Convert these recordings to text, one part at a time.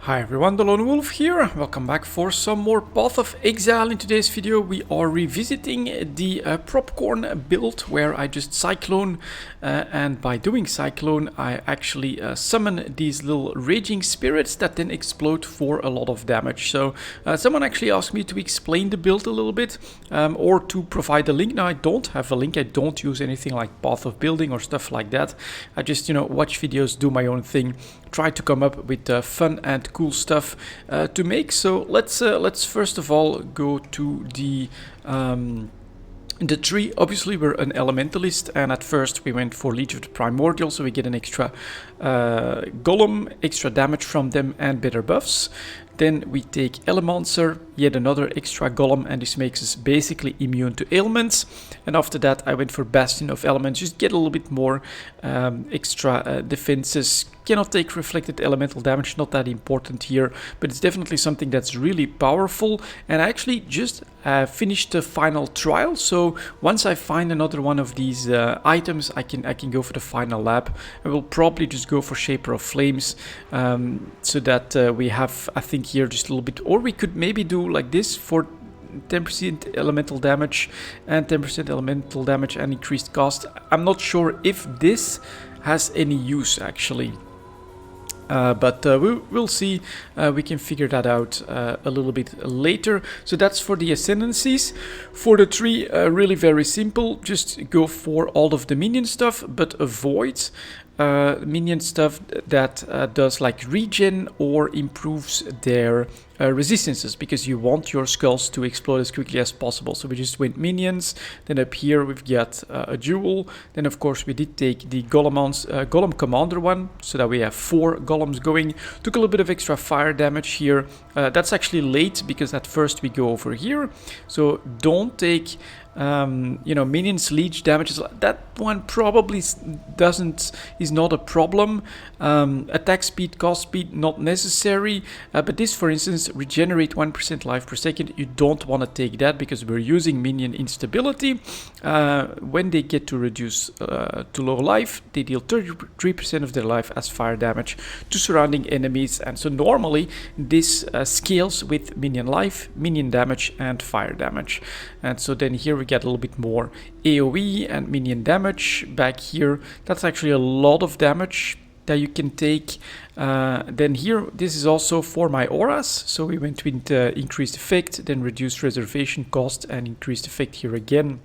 Hi everyone, delonewolf here. Welcome back for some more Path of Exile. In today's video we are revisiting the Popcorn build where I just Cyclone and by doing Cyclone I actually summon these little raging spirits that then explode for a lot of damage. So someone actually asked me to explain the build a little bit or to provide a link. Now I don't have a link, I don't use anything like Path of Building or stuff like that. I just, watch videos, do my own thing, try to come up with fun and cool stuff to make. So let's first of all go to the tree. Obviously we're an elementalist, and at first we went for Leech of the Primordial, so we get an extra golem, extra damage from them and better buffs. Then we take Elemancer, yet another extra golem, and this makes us basically immune to ailments. And after that I went for Bastion of Elements, just get a little bit more extra defenses. Cannot take reflected elemental damage, not that important here, but it's definitely something that's really powerful. And I actually just finished the final trial, so once I find another one of these items, I can go for the final lab. I will probably just go for Shaper of Flames, so that we have, I think, here just a little bit, or we could maybe do like this for 10% elemental damage and 10% elemental damage and increased cost. I'm not sure if this has any use actually. But we'll see. We can figure that out a little bit later. So that's for the ascendancies. For the tree, really very simple. Just go for all of the minion stuff, but avoid minion stuff that does like regen or improves their resistances, because you want your skulls to explode as quickly as possible. So we just went minions. Then up here we've got a duel. Then of course we did take the golem commander one, so that we have 4 golems going. Took a little bit of extra fire damage here. That's actually late, because at first we go over here. So don't take minions leech damages. That one probably is not a problem. Attack speed, cost speed, not necessary. But this, for instance, regenerate 1% life per second. You don't want to take that, because we're using minion instability. When they get to reduce to low life, they deal 33% of their life as fire damage to surrounding enemies. And so normally this scales with minion life, minion damage, and fire damage. And so then here we get a little bit more AoE and minion damage back here. That's actually a lot of damage that you can take. Then here, this is also for my auras. So we went with increased effect, then reduced reservation cost, and increased effect here again.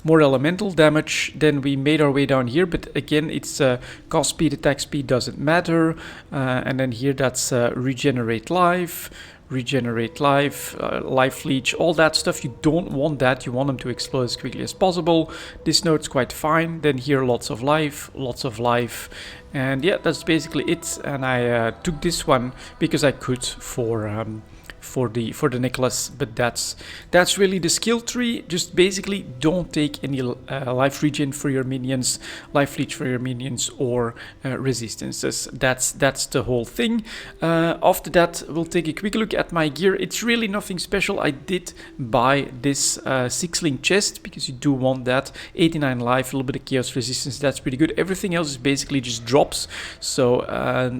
More elemental damage. Then we made our way down here, but again it's cost speed, attack speed doesn't matter. And then here that's regenerate life, life leech, all that stuff. You don't want that, you want them to explode as quickly as possible. This note's quite fine. Then here lots of life, and yeah, that's basically it. And I took this one because I could for the necklace, but that's really the skill tree. Just basically don't take any life regen for your minions, life leech for your minions, or resistances. That's the whole thing. After that we'll take a quick look at my gear. It's really nothing special. I did buy this 6-link chest because you do want that. 89 life, a little bit of chaos resistance, that's pretty good. Everything else is basically just drops. So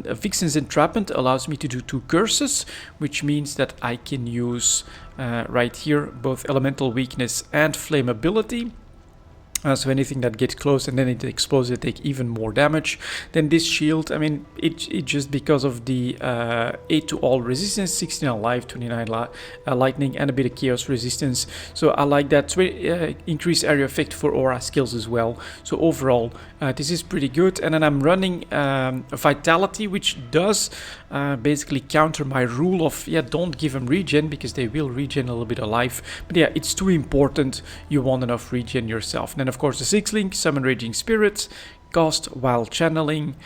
Vixen's Entrapment allows me to do 2 curses, which means that I can use right here both elemental weakness and flammability. So anything that gets close and then it explodes, it take even more damage. Then this shield, I mean, it just because of the 8 to all resistance, 16 life, 29 lightning, and a bit of chaos resistance. So I like that. Increased area effect for aura skills as well. So overall, this is pretty good. And then I'm running vitality, which does basically counter my rule of, don't give them regen, because they will regen a little bit of life. But yeah, it's too important. You want enough regen yourself. And then of course the 6-link, summon raging spirits, cost while channeling,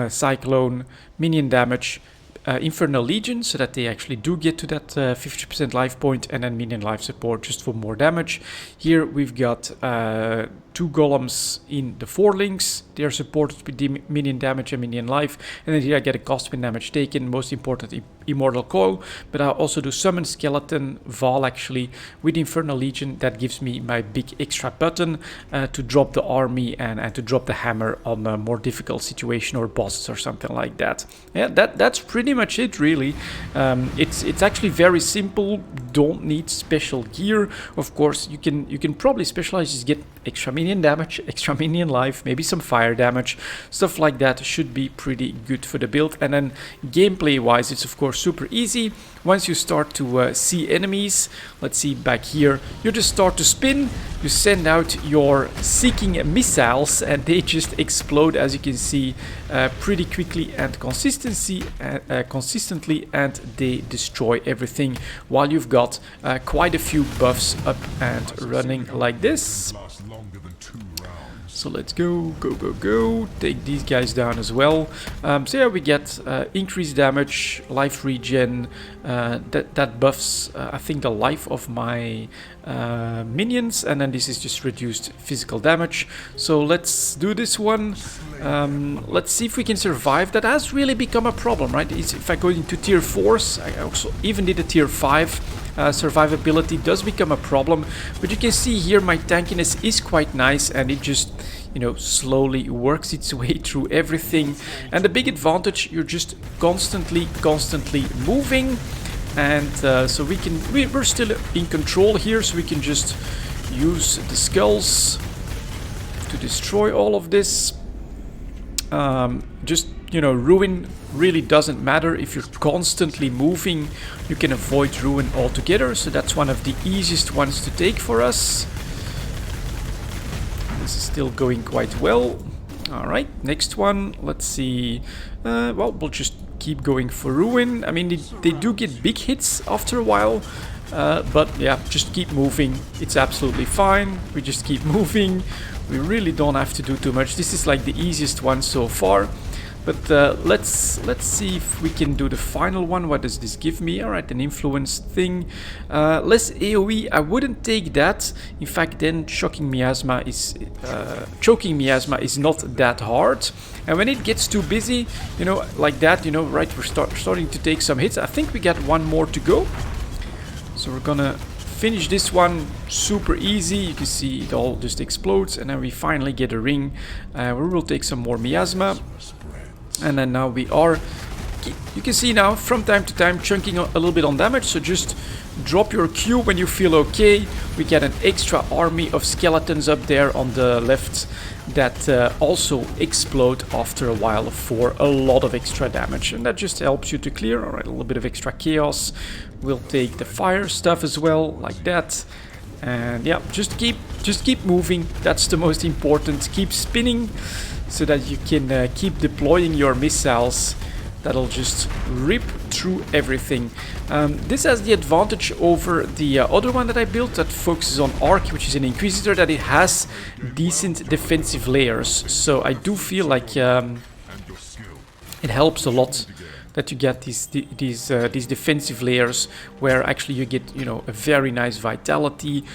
cyclone, minion damage, Infernal Legion, so that they actually do get to that 50% life point, and then minion life support just for more damage. Here we've got 2 golems in the 4 links. They are supported with the minion damage and minion life. And then here I get a cost when damage taken. Most important, Immortal Coil, but I also do Summon Skeleton Val actually with Infernal Legion. That gives me my big extra button to drop the army and to drop the hammer on a more difficult situation or bosses or something like that. Yeah, that's pretty much it really. It's actually very simple. Don't need special gear. Of course, you can probably specialize, just get extra minion damage, extra minion life, maybe some fire damage, stuff like that should be pretty good for the build. And then gameplay wise, it's of course super easy. Once you start to see enemies, let's see back here, you just start to spin, you send out your seeking missiles and they just explode, as you can see, pretty quickly and consistently, and they destroy everything while you've got quite a few buffs up and running like this. So let's go, take these guys down as well. So yeah, we get increased damage, life regen, that buffs I think the life of my minions, and then this is just reduced physical damage. So let's do this one. Let's see if we can survive. That has really become a problem, right? If I go into tier 4s, I also even did a tier 5. Survivability does become a problem, but you can see here my tankiness is quite nice, and it just, you know, slowly works its way through everything. And the big advantage, you're just constantly moving, and so we're still in control here, so we can just use the skulls to destroy all of this. Just, you know, ruin really doesn't matter. If you're constantly moving, you can avoid ruin altogether, so that's one of the easiest ones to take for us. This is still going quite well. Alright, next one, let's see. Well, we'll just keep going for ruin. I mean, they do get big hits after a while, but yeah, just keep moving. It's absolutely fine. We just keep moving. We really don't have to do too much. This is like the easiest one so far. But let's see if we can do the final one. What does this give me? Alright, an influence thing. Less AoE, I wouldn't take that. In fact, then choking miasma is not that hard. And when it gets too busy, you know, like that, you know, right, we're starting to take some hits. I think we got one more to go. So we're gonna finish this one super easy. You can see it all just explodes, and then we finally get a ring where we'll take some more miasma. And then now we are, you can see now from time to time chunking a little bit on damage, so just drop your Q when you feel okay. We get an extra army of skeletons up there on the left that also explode after a while for a lot of extra damage, and that just helps you to clear. Alright, a little bit of extra chaos. We'll take the fire stuff as well, like that. And yeah, just keep moving. That's the most important. Keep spinning so that you can keep deploying your missiles. That'll just rip through everything. This has the advantage over the other one that I built that focuses on Arc, which is an Inquisitor, that it has decent defensive layers. So I do feel like it helps a lot that you get these defensive layers where actually you get, you know, a very nice vitality,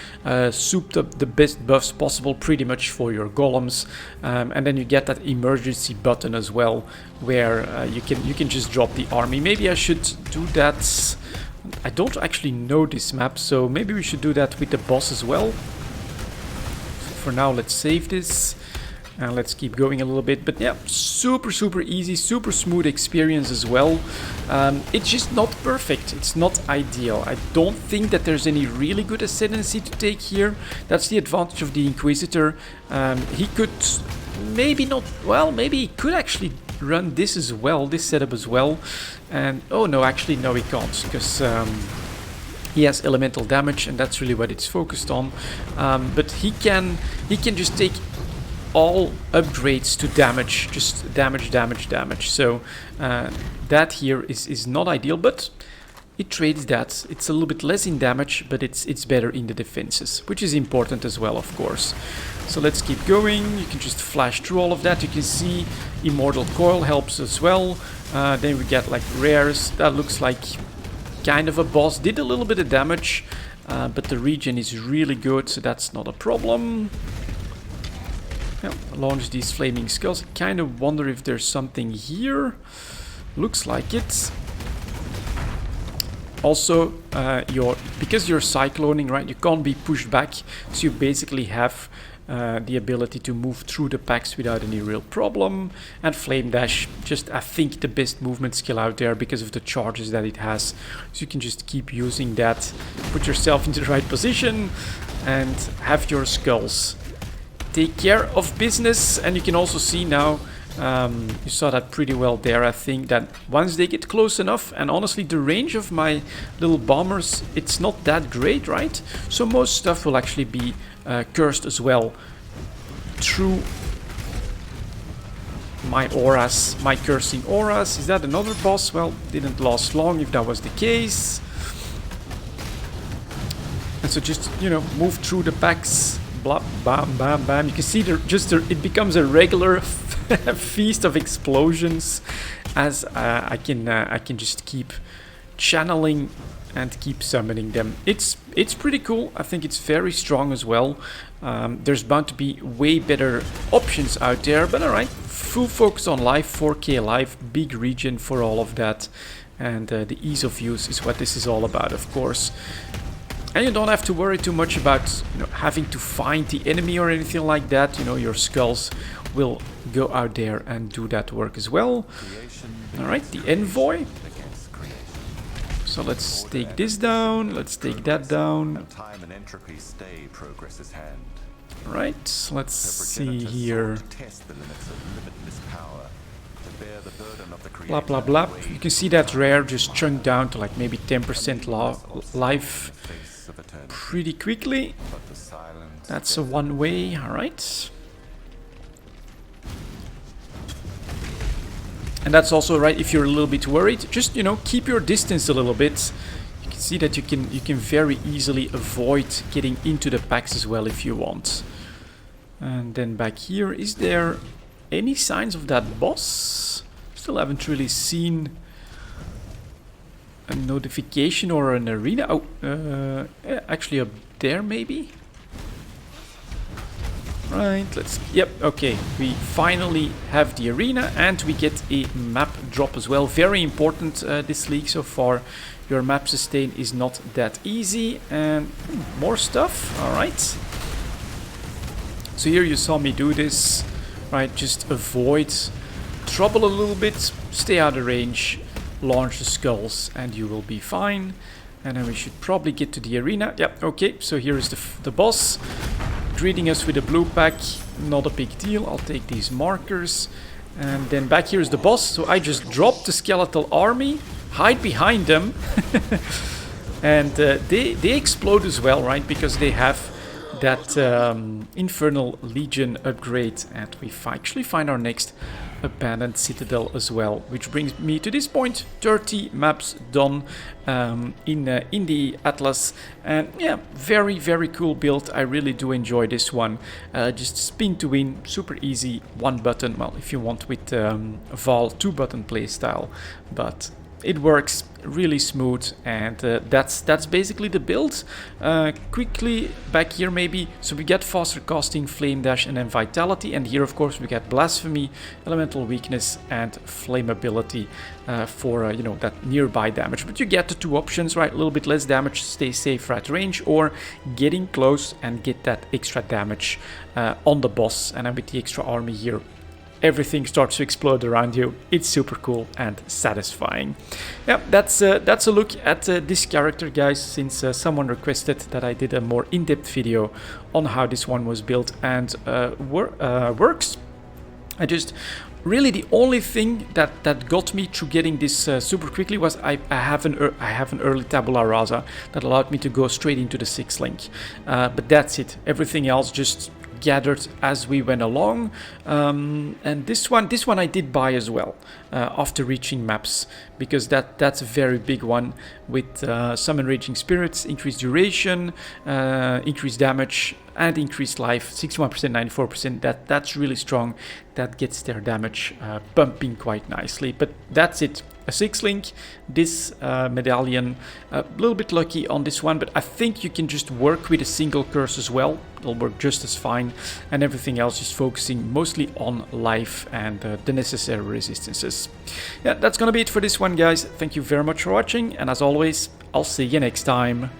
souped up the best buffs possible pretty much for your golems, and then you get that emergency button as well where you can just drop the army. Maybe I should do that. I don't actually know this map, so maybe we should do that with the boss as well. So for now, let's save this. And let's keep going a little bit, but yeah, super easy, super smooth experience as well. It's just not perfect, it's not ideal. I don't think that there's any really good ascendancy to take here. That's the advantage of the Inquisitor. He could maybe not, well, maybe he could actually run this as well, this setup as well. And oh no, actually no, he can't, because he has elemental damage, and that's really what it's focused on. But he can just take all upgrades to damage, just damage. So that here is not ideal, but it trades that. It's a little bit less in damage, but it's better in the defenses, which is important as well, of course. So let's keep going. You can just flash through all of that. You can see Immortal Coil helps as well. Then we get like rares. That looks like kind of a boss. Did a little bit of damage, but the regen is really good, so that's not a problem. Yeah, launch these flaming skulls. I kind of wonder if there's something here. Looks like it. Also, because you're cycloning, right, you can't be pushed back, so you basically have the ability to move through the packs without any real problem. And Flame Dash, just I think the best movement skill out there because of the charges that it has. So you can just keep using that, put yourself into the right position, and have your skulls take care of business. And you can also see now, you saw that pretty well there, I think, that once they get close enough, and honestly the range of my little bombers, it's not that great, right? So most stuff will actually be cursed as well through my auras, my cursing auras. Is that another boss? Well, didn't last long if that was the case. And so just, you know, move through the packs, blah, bam, bam, bam. You can see it becomes a regular feast of explosions as I can just keep channeling and keep summoning them. It's pretty cool. I think it's very strong as well. There's bound to be way better options out there, but alright, full focus on life, 4K life, big region for all of that, and the ease of use is what this is all about, of course. And you don't have to worry too much about, you know, having to find the enemy or anything like that. You know, your skulls will go out there and do that work as well. Alright, the Envoy. So let's take this down, let's take that down. Right, let's see here. Blah blah blah. You can see that rare just chunk down to like maybe 10% life pretty quickly. That's a one way, alright. And that's also right if you're a little bit worried, just, you know, keep your distance a little bit. You can see that you can very easily avoid getting into the packs as well if you want. And then back here, is there any signs of that boss? Still haven't really seen a notification or an arena. Oh, yeah, actually up there maybe. Right, yep, okay, we finally have the arena and we get a map drop as well. Very important this league so far. Your map sustain is not that easy. And more stuff, alright. So here you saw me do this, right, just avoid trouble a little bit, stay out of range, launch the skulls and you will be fine. And then we should probably get to the arena. Yep, okay, so here is the boss. Greeting us with a blue pack, not a big deal. I'll take these markers. And then back here is the boss. So I just dropped the skeletal army, hide behind them. And they explode as well, right? Because they have that Infernal Legion upgrade. And we actually find our next abandoned citadel as well, which brings me to this point. 30 maps done in the Atlas, and yeah, very cool build. I really do enjoy this one. Just spin to win, super easy, one button. Well, if you want with Val, 2-button playstyle, but it works really smooth, and that's basically the build. Quickly back here maybe, so we get faster casting, flame dash, and then vitality, and here of course we get blasphemy, elemental weakness, and flammability for you know, that nearby damage. But you get the two options, right? A little bit less damage, stay safe at range, or getting close and get that extra damage on the boss. And then with the extra army here, everything starts to explode around you. It's super cool and satisfying. Yeah, that's a look at this character, guys, since someone requested that I did a more in-depth video on how this one was built and works. I just really, the only thing that got me through getting this super quickly was I have an early tabula rasa that allowed me to go straight into the 6th link. But that's it. Everything else just gathered as we went along, and this one I did buy as well after reaching maps, because that's a very big one with summon raging spirits, increased duration, increased damage, and increased life, 61%, 94%. That's really strong. That gets their damage pumping quite nicely. But that's it. a 6 link. This medallion, a little bit lucky on this one, but I think you can just work with a single curse as well. It'll work just as fine, and everything else just focusing mostly on life and the necessary resistances. Yeah, that's gonna be it for this one, guys. Thank you very much for watching, and as always, I'll see you next time.